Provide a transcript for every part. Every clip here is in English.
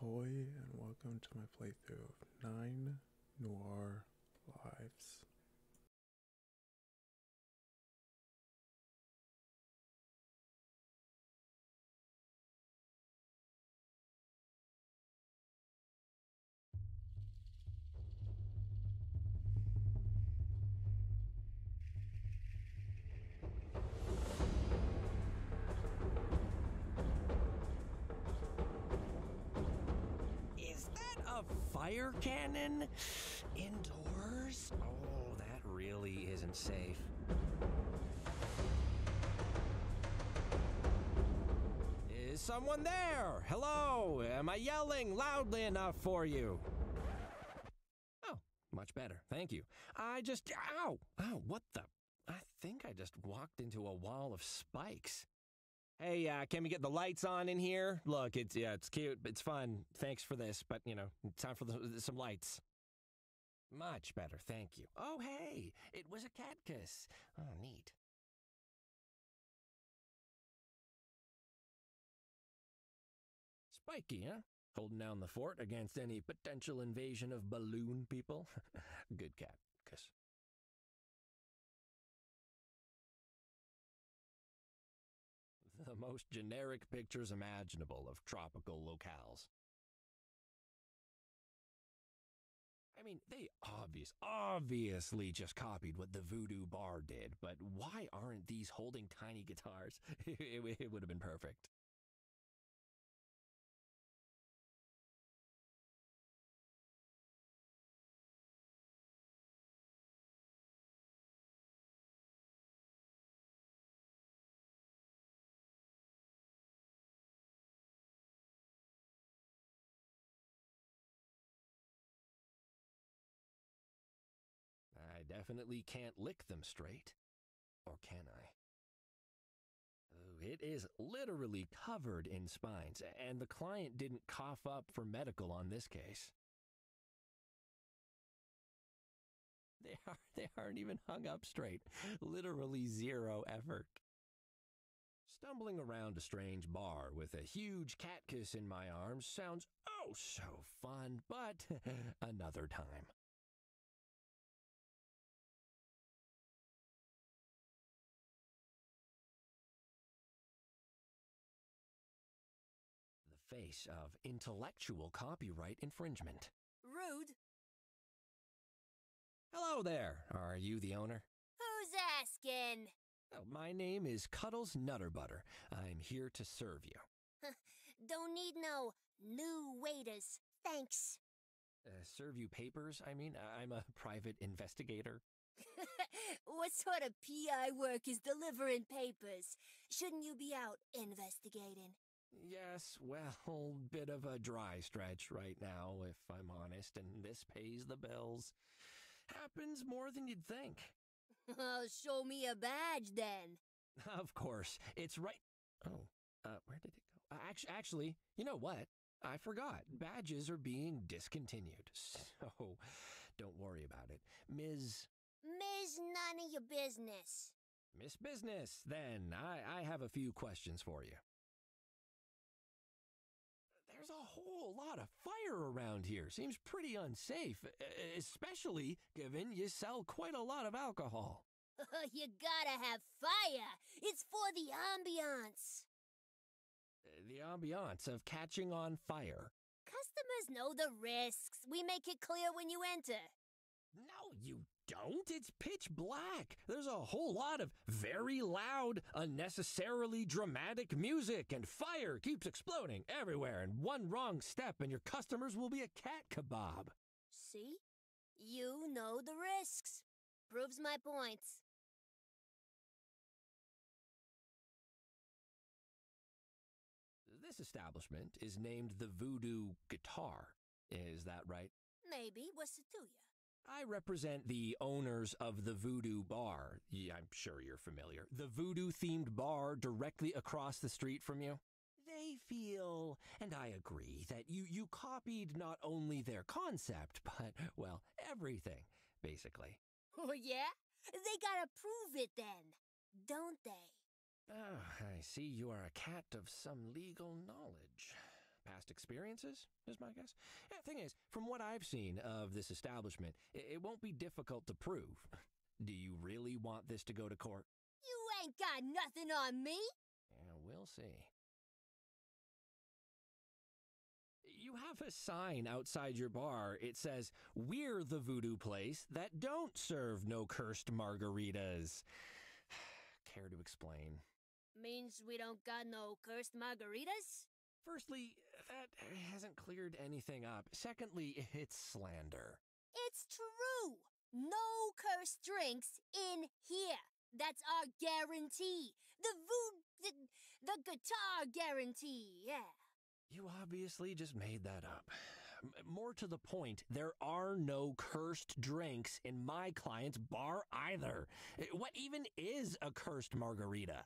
Ahoy and welcome to my playthrough of 9 Noir Lives. Is that a fire cannon? Indoors? Oh, that really isn't safe. Is someone there? Hello? Am I yelling loudly enough for you? Oh, much better. Thank you. Ow! Ow, what the? I think I just walked into a wall of spikes. Hey, can we get the lights on in here? Look, it's cute, it's fun. Thanks for this, but, time for some lights. Much better, thank you. Oh, hey, it was a cat kiss. Oh, neat. Spiky, huh? Holding down the fort against any potential invasion of balloon people. Good cat kiss. The most generic pictures imaginable of tropical locales. I mean, they obviously just copied what the Voodoo Bar did, but why aren't these holding tiny guitars? It would have been perfect. I definitely can't lick them straight. Or can I? Oh, it is literally covered in spines, and the client didn't cough up for medical on this case. They aren't even hung up straight. Literally zero effort. Stumbling around a strange bar with a huge cat kiss in my arms sounds oh so fun, but another time. The face of intellectual copyright infringement. Rude. Hello there. Are you the owner? Who's asking? Oh, my name is Cuddles Nutterbutter. I'm here to serve you. Don't need no new waiters. Thanks. Serve you papers? I mean, I'm a private investigator. What sort of PI work is delivering papers? Shouldn't you be out investigating? Yes, well, bit of a dry stretch right now, if I'm honest, and this pays the bills. Happens more than you'd think. Oh, show me a badge then. Of course, it's right. Oh, where did it go? Actually, you know what? I forgot. Badges are being discontinued, so don't worry about it. Ms. None of your business. Miss Business, then. I have a few questions for you. There's a whole lot of fire around here. Seems pretty unsafe, especially given you sell quite a lot of alcohol. You gotta have fire. It's for the ambiance. The ambiance of catching on fire. Customers know the risks. We make it clear when you enter. No, you don't. It's pitch black. There's a whole lot of very loud, unnecessarily dramatic music, and fire keeps exploding everywhere, and one wrong step and your customers will be a cat kebab. See? You know the risks. Proves my points. This establishment is named the Voodoo Guitar. Is that right? Maybe. What's it to you? I represent the owners of the Voodoo Bar. Yeah, I'm sure you're familiar. The Voodoo-themed bar directly across the street from you. They feel, and I agree, that you copied not only their concept, but, well, everything, basically. Oh, yeah? They gotta prove it then, don't they? Oh, I see you are a cat of some legal knowledge. Past experiences, is my guess. Yeah, thing is, from what I've seen of this establishment, it won't be difficult to prove. Do you really want this to go to court? You ain't got nothing on me. Yeah, we'll see. You have a sign outside your bar. It says, "We're the voodoo place that don't serve no cursed margaritas." Care to explain? Means we don't got no cursed margaritas? Firstly, that hasn't cleared anything up. Secondly, it's slander. It's true. No cursed drinks in here. That's our guarantee. The guitar guarantee, yeah. You obviously just made that up. More to the point, there are no cursed drinks in my client's bar either. What even is a cursed margarita?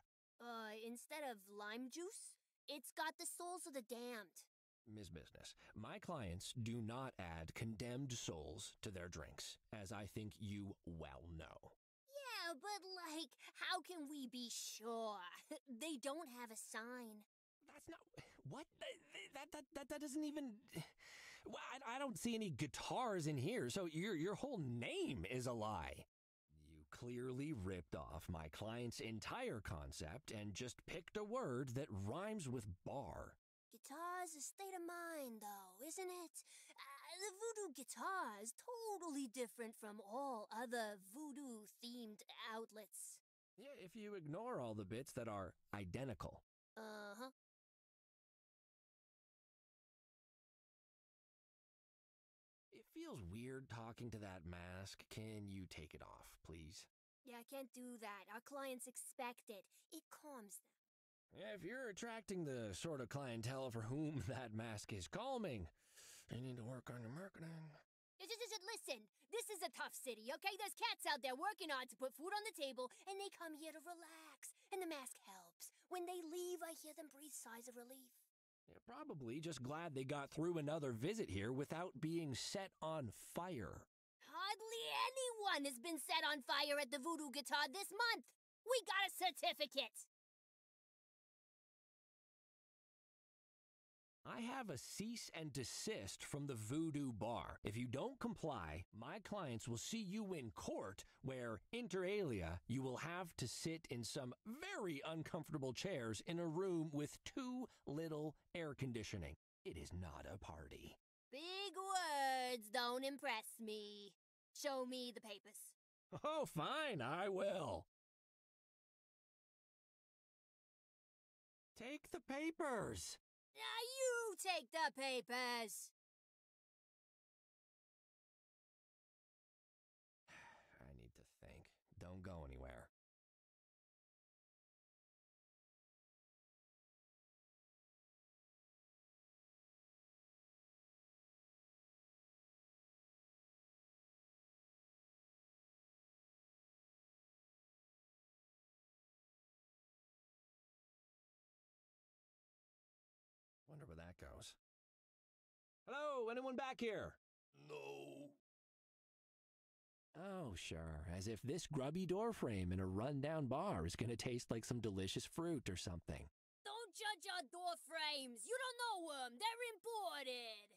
Instead of lime juice, it's got the souls of the damned. Ms. Business, my clients do not add condemned souls to their drinks, as I think you well know. Yeah, but how can we be sure? They don't have a sign. That's not... What? That doesn't even... Well, I don't see any guitars in here, so your whole name is a lie. You clearly ripped off my client's entire concept and just picked a word that rhymes with bar. Guitar's a state of mind, though, isn't it? The voodoo guitar is totally different from all other voodoo-themed outlets. Yeah, if you ignore all the bits that are identical. Uh-huh. It feels weird talking to that mask. Can you take it off, please? Yeah, I can't do that. Our clients expect it. It calms them. Yeah, if you're attracting the sort of clientele for whom that mask is calming, you need to work on your marketing. Listen, this is a tough city, okay? There's cats out there working hard to put food on the table, and they come here to relax, and the mask helps. When they leave, I hear them breathe sighs of relief. Yeah, probably just glad they got through another visit here without being set on fire. Hardly anyone has been set on fire at the Voodoo Guitar this month. We got a certificate. I have a cease and desist from the Voodoo Bar. If you don't comply, my clients will see you in court, where, inter alia, you will have to sit in some very uncomfortable chairs in a room with too little air conditioning. It is not a party. Big words don't impress me. Show me the papers. Oh, fine, I will. Take the papers. Now you take the papers. I need to think. Don't go anywhere. Wonder where that goes. Hello, anyone back here? No. Oh, sure, as if this grubby door frame in a rundown bar is going to taste like some delicious fruit or something. Don't judge our door frames. You don't know them. They're imported.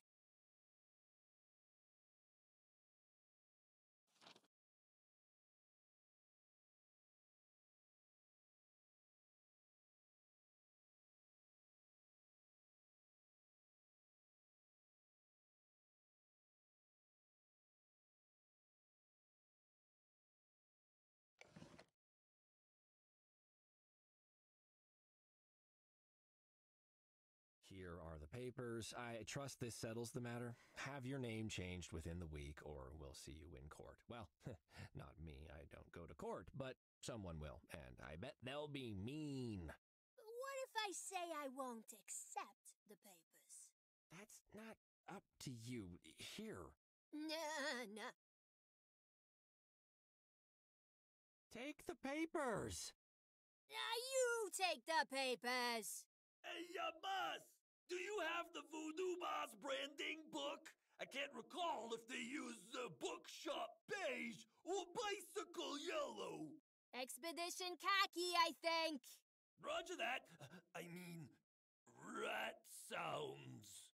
Here are the papers. I trust this settles the matter. Have your name changed within the week, or we'll see you in court. Well, not me. I don't go to court, but someone will, and I bet they'll be mean. What if I say I won't accept the papers? That's not up to you. Here. Nah. Take the papers. Now you take the papers. Hey, boss! Do you have the Voodoo Boss branding book? I can't recall if they use bookshop beige or bicycle yellow. Expedition khaki, I think. Roger that. I mean, rat sounds.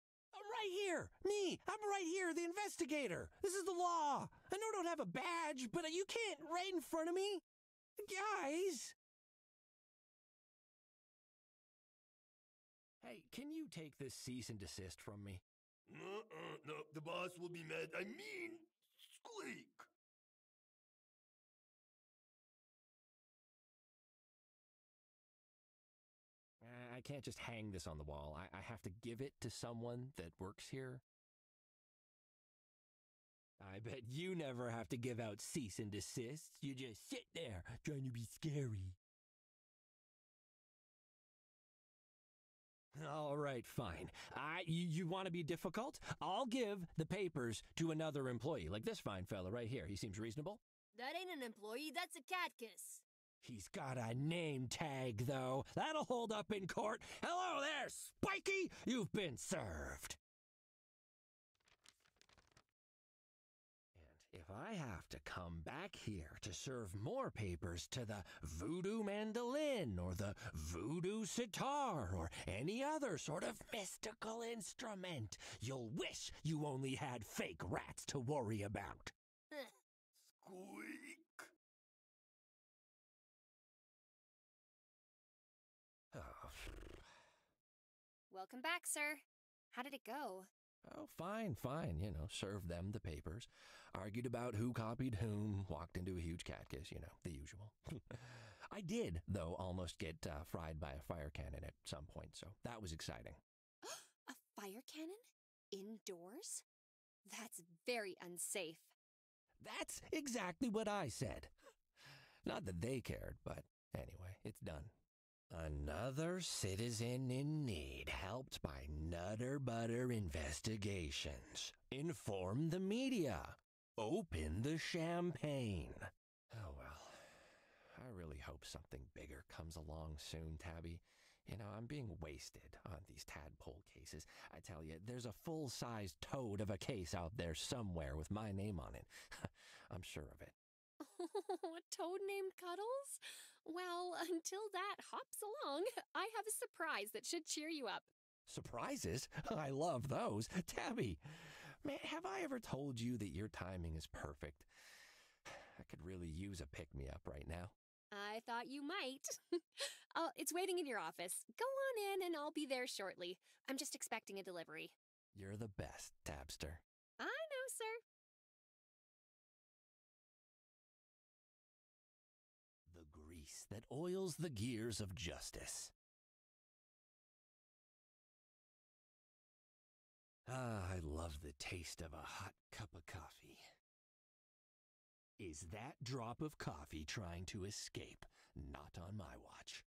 here. Me. I'm right here, the investigator. This is the law. I know I don't have a badge, but you can't right in front of me. Guys. Hey, can you take this cease and desist from me? No, the boss will be mad. I mean, squeak. I can't just hang this on the wall. I have to give it to someone that works here. I bet you never have to give out cease and desist. You just sit there trying to be scary. All right, fine. You want to be difficult? I'll give the papers to another employee, like this fine fella right here. He seems reasonable. That ain't an employee, that's a cat kiss. He's got a name tag, though. That'll hold up in court. Hello there, Spiky! You've been served. And if I have to come back here to serve more papers to the voodoo mandolin or the voodoo sitar or any other sort of mystical instrument, you'll wish you only had fake rats to worry about. Squeak. Welcome back, sir. How did it go? Oh, fine. You know, served them the papers, argued about who copied whom, walked into a huge cat kiss, you know, the usual. I did, though, almost get fried by a fire cannon at some point, so that was exciting. A fire cannon? Indoors? That's very unsafe. That's exactly what I said. Not that they cared, but anyway, it's done. Another citizen in need helped by Nutter Butter Investigations. Inform the media. Open the champagne. Oh well. I really hope something bigger comes along soon, Tabby. You know, I'm being wasted on these tadpole cases. I tell you, there's a full-sized toad of a case out there somewhere with my name on it. I'm sure of it. A toad named Cuddles? Well, until that hops along, I have a surprise that should cheer you up. Surprises? I love those. Tabby, man, have I ever told you that your timing is perfect? I could really use a pick-me-up right now. I thought you might. Oh, it's waiting in your office. Go on in and I'll be there shortly. I'm just expecting a delivery. You're the best, Tabster. I know, sir. The grease that oils the gears of justice. I love the taste of a hot cup of coffee. Is that drop of coffee trying to escape? Not on my watch.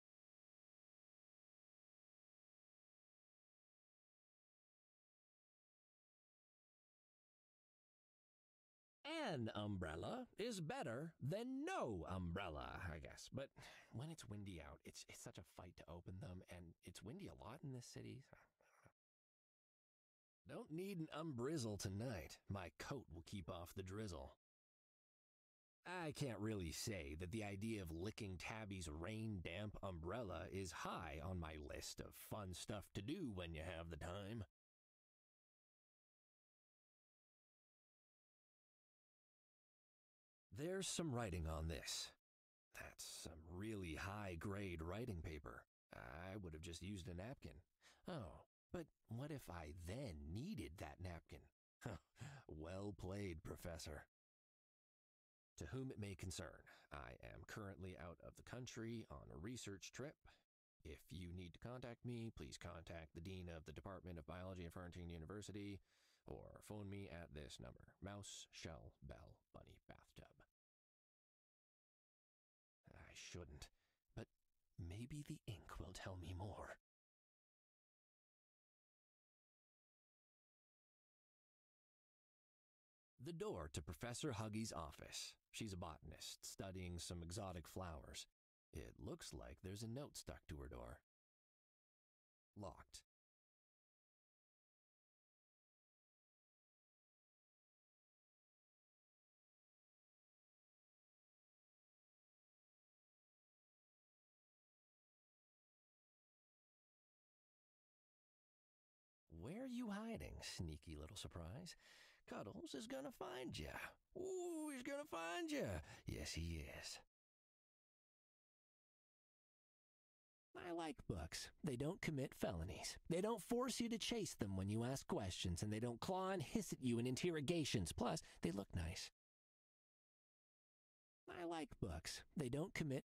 An umbrella is better than no umbrella, I guess. But when it's windy out, it's such a fight to open them, and it's windy a lot in this city. Don't need an umbrizzle tonight. My coat will keep off the drizzle. I can't really say that the idea of licking Tabby's rain-damp umbrella is high on my list of fun stuff to do when you have the time. There's some writing on this. That's some really high-grade writing paper. I would have just used a napkin. Oh, but what if I then needed that napkin? Well played, Professor. To whom it may concern, I am currently out of the country on a research trip. If you need to contact me, please contact the Dean of the Department of Biology at Fernandina University, or phone me at this number, Mouse, Shell, Bell, Bunny, Bathtub. I shouldn't, but maybe the ink will tell me more. The door to Professor Huggy's office. She's a botanist, studying some exotic flowers. It looks like there's a note stuck to her door. Locked. where are you hiding, sneaky little surprise? Cuddles is gonna find ya. Ooh, he's gonna find ya. Yes, he is. I like books. They don't commit felonies. They don't force you to chase them when you ask questions, and they don't claw and hiss at you in interrogations. Plus, they look nice. I like books. They don't commit.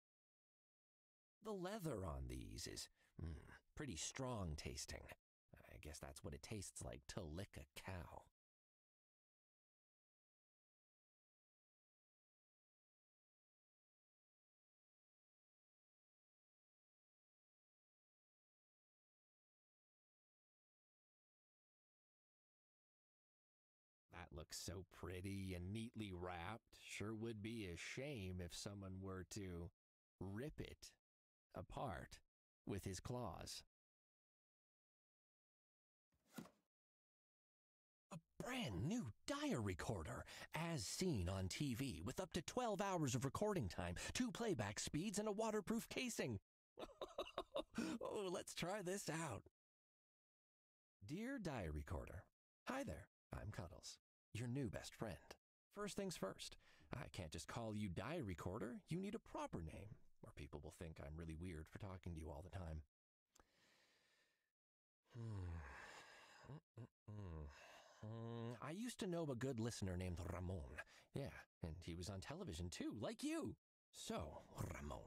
The leather on these is pretty strong tasting. I guess that's what it tastes like to lick a cow. That looks so pretty and neatly wrapped. Sure would be a shame if someone were to rip it apart with his claws. A brand new diary recorder, as seen on TV, with up to 12 hours of recording time, 2 playback speeds, and a waterproof casing. Oh, let's try this out. Dear diary recorder, hi there, I'm Cuddles, your new best friend. First things first, I can't just call you diary recorder. You need a proper name, or people will think I'm really weird for talking to you all the time. I used to know a good listener named Ramon. Yeah, and he was on television too, like you. So, Ramon,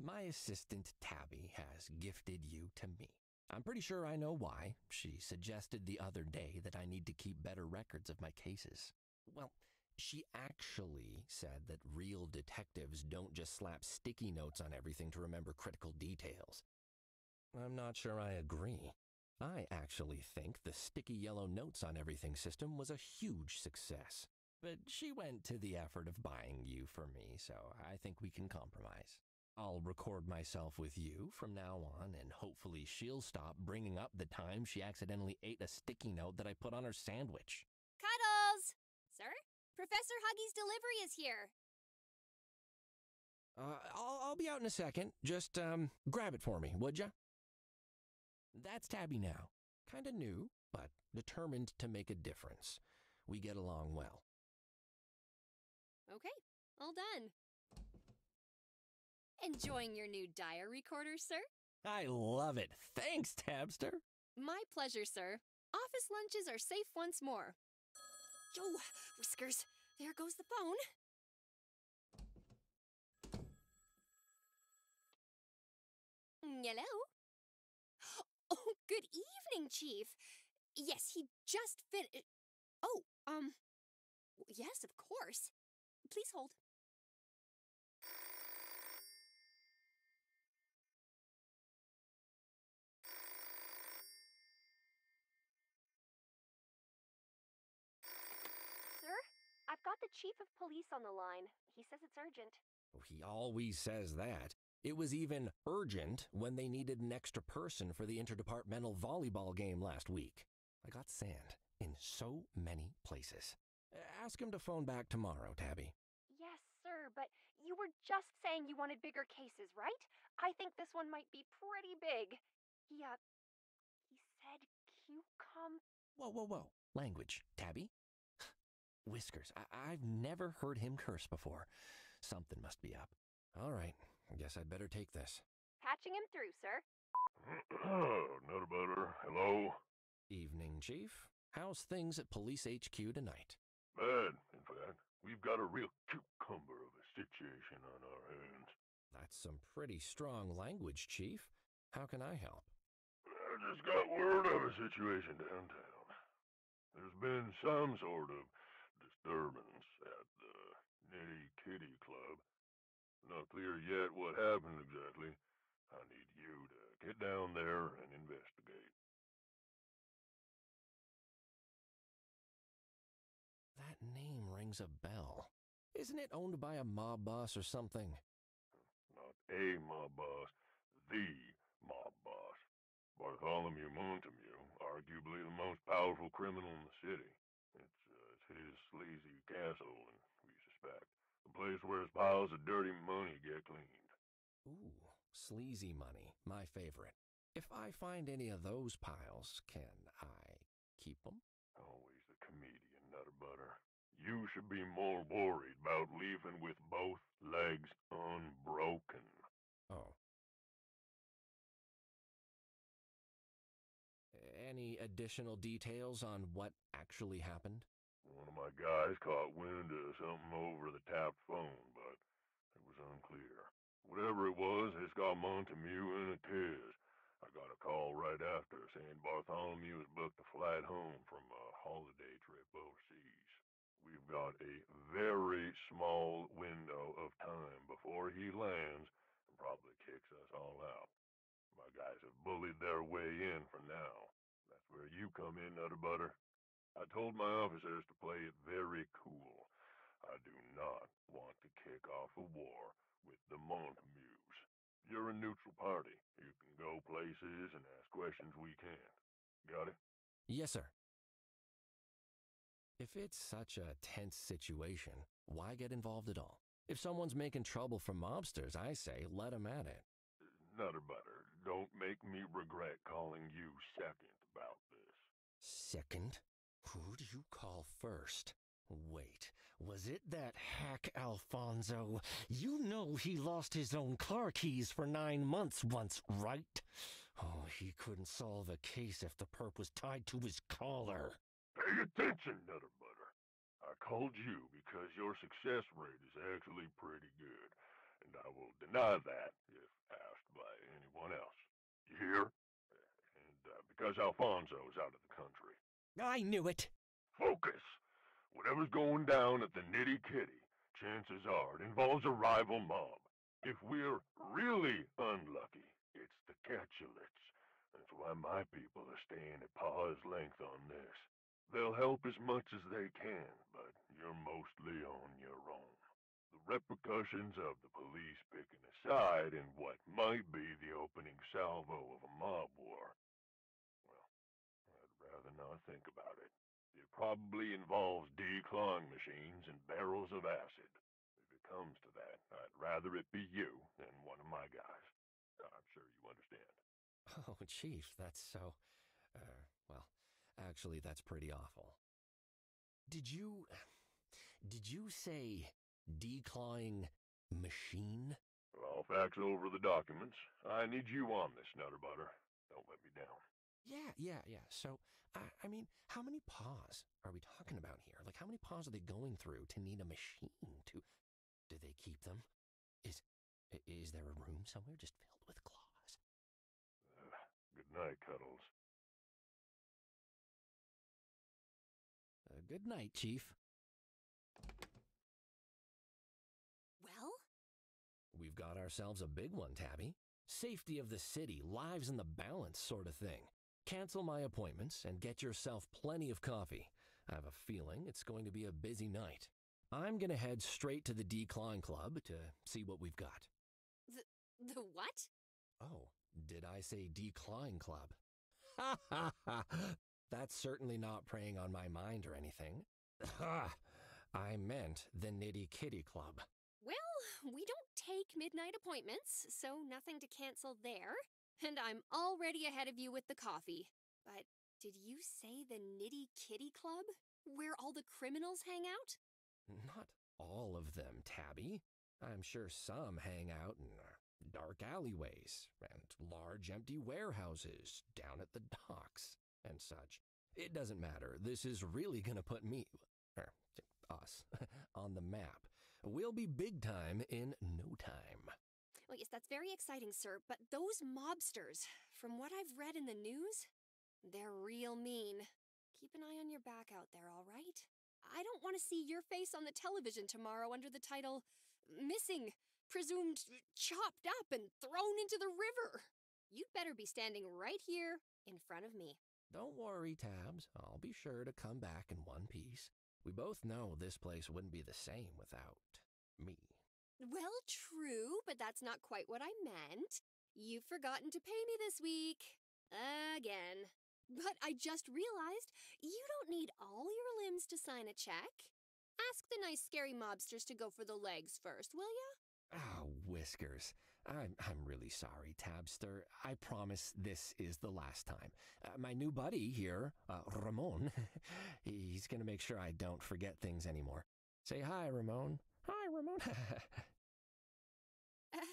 my assistant Tabby has gifted you to me. I'm pretty sure I know why. She suggested the other day that I need to keep better records of my cases. Well, she actually said that real detectives don't just slap sticky notes on everything to remember critical details. I'm not sure I agree. I actually think the sticky yellow notes on everything system was a huge success. But she went to the effort of buying you for me, so I think we can compromise. I'll record myself with you from now on, and hopefully she'll stop bringing up the time she accidentally ate a sticky note that I put on her sandwich. Cuddles! Sir? Professor Huggy's delivery is here. I'll be out in a second. Just, grab it for me, would ya? That's Tabby now. Kinda new, but determined to make a difference. We get along well. Okay, all done. Enjoying your new diary recorder, sir? I love it. Thanks, Tabster. My pleasure, sir. Office lunches are safe once more. Yo, Whiskers, there goes the phone. Hello? Oh, good evening, Chief. Yes, he just Oh, yes, of course. Please hold. Sir, I've got the Chief of Police on the line. He says it's urgent. He always says that. It was even urgent when they needed an extra person for the interdepartmental volleyball game last week. I got sand in so many places. Ask him to phone back tomorrow, Tabby. Yes, sir, but you were just saying you wanted bigger cases, right? I think this one might be pretty big. He said Whoa. Language, Tabby? Whiskers, I've never heard him curse before. Something must be up. All right, I guess I'd better take this. Patching him through, sir. Not about her. Hello? Evening, Chief. How's things at Police HQ tonight? Bad, in fact. We've got a real cucumber of a situation on our hands. That's some pretty strong language, Chief. How can I help? I just got word of a situation downtown. There's been some sort of disturbance at the Knitty Club. Not clear yet what happened exactly. I need you to get down there and investigate. That name rings a bell. Isn't it owned by a mob boss or something? Not a mob boss, the mob boss. Bartholomew Montague, arguably the most powerful criminal in the city. It's his sleazy castle, and we suspect the place where his piles of dirty money get cleaned. Ooh, sleazy money, my favorite. If I find any of those piles, can I you should be more worried about leaving with both legs unbroken. Oh. Any additional details on what actually happened? One of my guys caught wind of something over the tapped phone, but it was unclear. Whatever it was, it's got Montemute in a tiz. I got a call right after saying Bartholomew has booked a flight home from a holiday trip overseas. We've got a very small window of time before he lands and probably kicks us all out. My guys have bullied their way in for now. That's where you come in, Nutter Butter. I told my officers to play it very cool. I do not want to kick off a war with the Montemuse. You're a neutral party. You can go places and ask questions we can't. Got it? Yes, sir. If it's such a tense situation, why get involved at all? If someone's making trouble for mobsters, I say let 'em at it. Nutter Butter, don't make me regret calling you second about this. Second? Who do you call first? Wait, was it that hack Alfonso? You know he lost his own car keys for 9 months once, right? Oh, he couldn't solve a case if the perp was tied to his collar. Pay attention, Nutter Butter. I called you because your success rate is actually pretty good, and I will deny that if asked by anyone else. You hear? And because Alfonso's out of the country. I knew it! Focus! Whatever's going down at the Knitty Kitty, chances are it involves a rival mob. If we're really unlucky, it's the Catulets. That's why my people are staying at paw's length on this. They'll help as much as they can, but you're mostly on your own. The repercussions of the police picking a side in what might be the opening salvo of a mob war, well, I'd rather not think about it. It probably involves declawing machines and barrels of acid. If it comes to that, I'd rather it be you than one of my guys. I'm sure you understand. Oh, Chief, that's so... well, actually, that's pretty awful. Did you say declawing machine? I'll fax over the documents. I need you on this, Nutter Butter. Don't let me down. Yeah. So, I mean, how many paws are we talking about here? Like, how many paws are they going through to need a machine to... Do they keep them? Is there a room somewhere just filled with claws? Good night, Cuddles. Good night, Chief. Well? We've got ourselves a big one, Tabby. Safety of the city, lives in the balance sort of thing. Cancel my appointments and get yourself plenty of coffee. I have a feeling it's going to be a busy night. I'm going to head straight to the Decline Club to see what we've got. The what? Oh, did I say Decline Club? Ha ha ha! That's certainly not preying on my mind or anything. Ha! I meant the Knitty Kitty Club. Well, we don't take midnight appointments, so nothing to cancel there. And I'm already ahead of you with the coffee. But did you say the Knitty Kitty Club? Where all the criminals hang out? Not all of them, Tabby. I'm sure some hang out in dark alleyways and large empty warehouses down at the docks and such. It doesn't matter. This is really gonna put us, on the map. We'll be big time in no time. Well, yes, that's very exciting, sir, but those mobsters, from what I've read in the news, they're real mean. Keep an eye on your back out there, all right? I don't want to see your face on the television tomorrow under the title, Missing, Presumed Chopped Up and Thrown into the River. You'd better be standing right here in front of me. Don't worry, Tabs. I'll be sure to come back in one piece. We both know this place wouldn't be the same without me. Well, true, but that's not quite what I meant. You've forgotten to pay me this week. Again. But I just realized you don't need all your limbs to sign a check. Ask the nice scary mobsters to go for the legs first, will ya? Oh, Whiskers. I'm really sorry, Tabster. I promise this is the last time. My new buddy here, Ramon, he's going to make sure I don't forget things anymore. Say hi, Ramon. Hi, Ramon. Hi.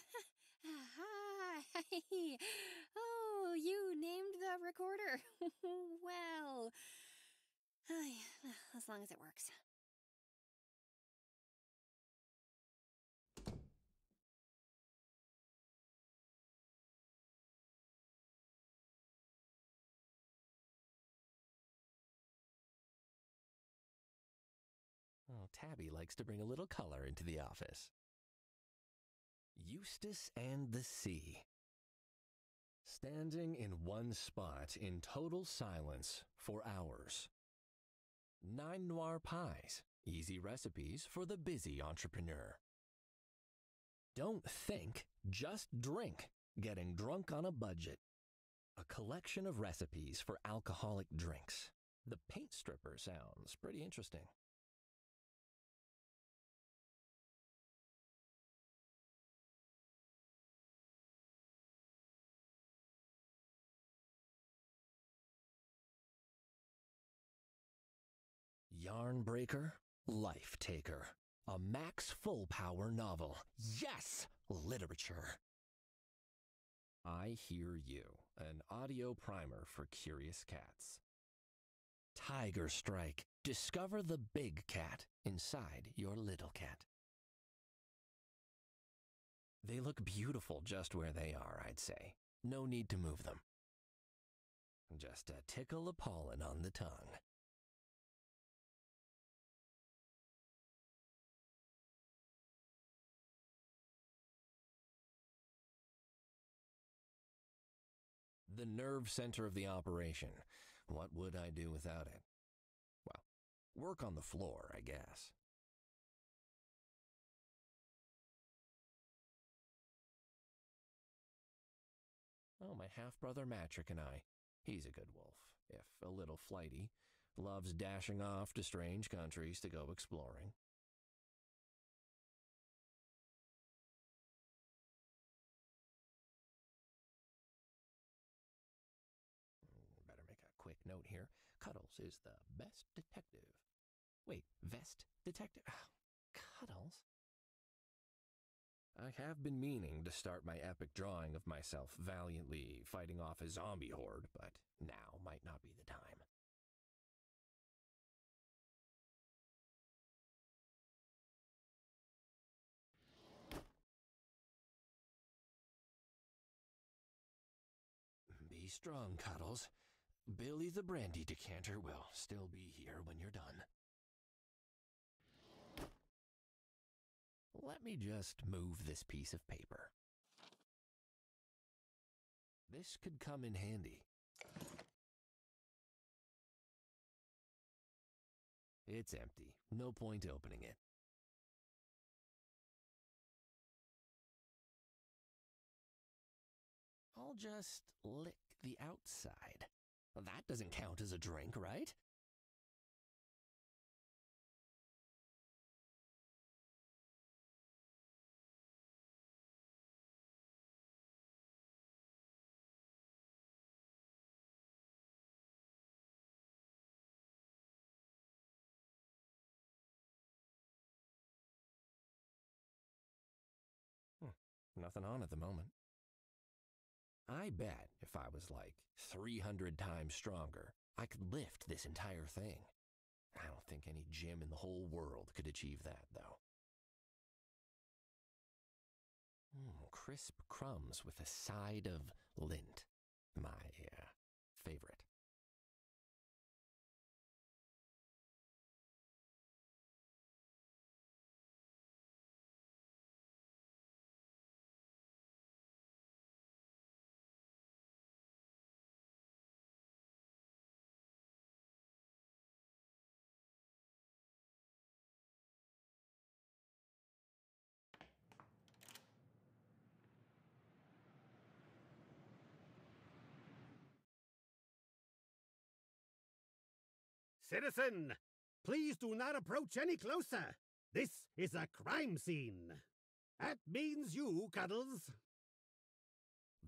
Oh, you named the recorder. Well, as long as it works. Oh, Tabby likes to bring a little color into the office. Eustace and the Sea. Standing in one spot in total silence for hours. 9 Noir pies, easy recipes for the busy entrepreneur. Don't think, just drink. Getting drunk on a budget. A collection of recipes for alcoholic drinks. The paint stripper sounds pretty interesting. Yarn breaker, life taker. A max full power novel. Yes! Literature. I Hear You, an audio primer for curious cats. Tiger Strike. Discover the big cat inside your little cat. They look beautiful just where they are, I'd say. No need to move them. Just a tickle of pollen on the tongue. The nerve center of the operation. What would I do without it? Well, work on the floor, I guess. Oh, my half-brother Matrick and I. He's a good wolf, if a little flighty. Loves dashing off to strange countries to go exploring. Better make a quick note here. Cuddles is the best detective. Wait, vest detective? Cuddles? I have been meaning to start my epic drawing of myself valiantly fighting off a zombie horde, but now might not be the time. Be strong, Cuddles. Billy the brandy decanter will still be here when you're done. Let me just move this piece of paper. This could come in handy. It's empty. No point opening it. I'll just lick the outside. That doesn't count as a drink, right? Nothing on at the moment. I bet if I was like 300 times stronger, I could lift this entire thing. I don't think any gym in the whole world could achieve that, though. Crisp crumbs with a side of lint. My favorite. Citizen, please do not approach any closer. This is a crime scene. That means you, Cuddles.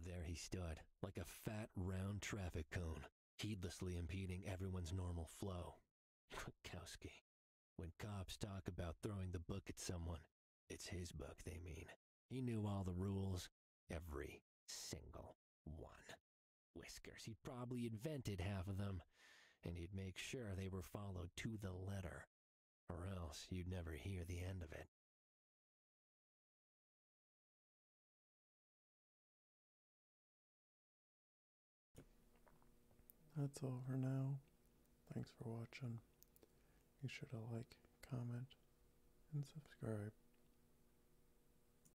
There he stood, like a fat, round traffic cone, heedlessly impeding everyone's normal flow. Kowski. When cops talk about throwing the book at someone, it's his book they mean. He knew all the rules, every single one. Whiskers, he'd probably invented half of them, and he'd make sure they were followed to the letter, or else you'd never hear the end of it. That's all for now. Thanks for watching. Be sure to like, comment, and subscribe.